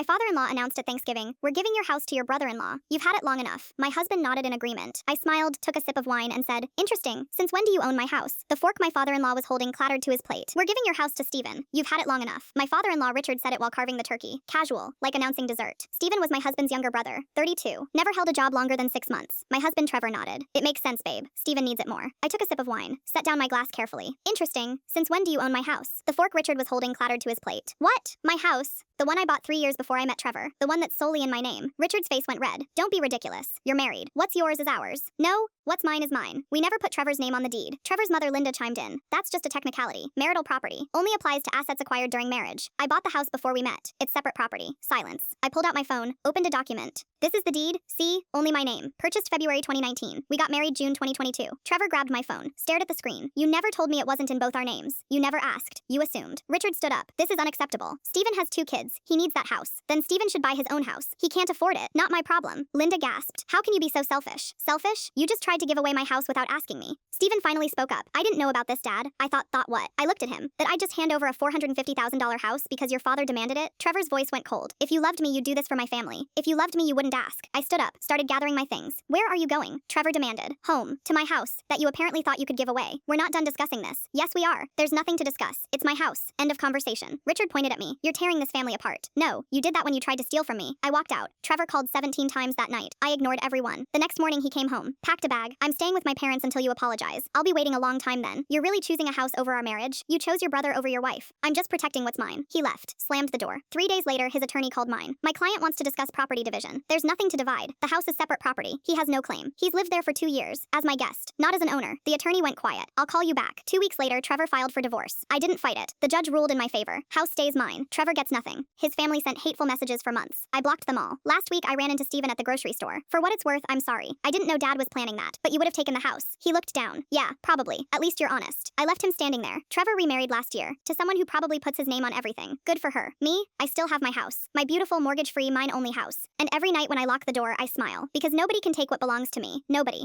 My father-in-law announced at Thanksgiving, "We're giving your house to your brother-in-law. You've had it long enough." My husband nodded in agreement. I smiled, took a sip of wine, and said, "Interesting. Since when do you own my house?" The fork my father-in-law was holding clattered to his plate. "We're giving your house to Stephen. You've had it long enough." My father-in-law Richard said it while carving the turkey. Casual, like announcing dessert. Stephen was my husband's younger brother, 32. Never held a job longer than 6 months. My husband Trevor nodded. "It makes sense, babe. Stephen needs it more." I took a sip of wine, set down my glass carefully. "Interesting. Since when do you own my house?" The fork Richard was holding clattered to his plate. "What? My house? The one I bought 3 years before I met Trevor. The one that's solely in my name." Richard's face went red. "Don't be ridiculous. You're married. What's yours is ours." "No. What's mine is mine. We never put Trevor's name on the deed." Trevor's mother Linda chimed in. "That's just a technicality. Marital property only applies to assets acquired during marriage. I bought the house before we met. It's separate property." Silence. I pulled out my phone, opened a document. "This is the deed. See? Only my name. Purchased February 2019. We got married June 2022. Trevor grabbed my phone, stared at the screen. "You never told me it wasn't in both our names. You never asked. You assumed." Richard stood up. "This is unacceptable. Stephen has 2 kids. He needs that house. Then Stephen should buy his own house. He can't afford it. Not my problem." Linda gasped. "How can you be so selfish?" "Selfish? You just tried to give away my house without asking me." Stephen finally spoke up. "I didn't know about this, Dad." I thought what? I looked at him. "That I'd just hand over a $450,000 house because your father demanded it?" Trevor's voice went cold. "If you loved me, you'd do this for my family. If you loved me, you wouldn't ask." I stood up, started gathering my things. "Where are you going?" Trevor demanded. "Home. To my house. That you apparently thought you could give away. We're not done discussing this." "Yes, we are. There's nothing to discuss. It's my house. End of conversation." Richard pointed at me. "You're tearing this family apart." "No, you did that when you tried to steal from me." I walked out. Trevor called 17 times that night. I ignored everyone. The next morning he came home, packed a bag. "I'm staying with my parents until you apologize. I'll be waiting a long time then. You're really choosing a house over our marriage? You chose your brother over your wife." "I'm just protecting what's mine." He left, slammed the door. 3 days later, his attorney called mine. "My client wants to discuss property division. There's nothing to divide. The house is separate property. He has no claim. He's lived there for 2 years, as my guest, not as an owner." The attorney went quiet. "I'll call you back." 2 weeks later, Trevor filed for divorce. I didn't fight it. The judge ruled in my favor. House stays mine. Trevor gets nothing. His family sent hateful messages for months. I blocked them all. Last week, I ran into Stephen at the grocery store. "For what it's worth, I'm sorry. I didn't know Dad was planning that, but you would have taken the house." He looked down. "Yeah, probably. At least you're honest." I left him standing there. Trevor remarried last year, to someone who probably puts his name on everything. Good for her. Me? I still have my house. My beautiful mortgage-free, mine-only house. And every night when I lock the door, I smile. Because nobody can take what belongs to me. Nobody.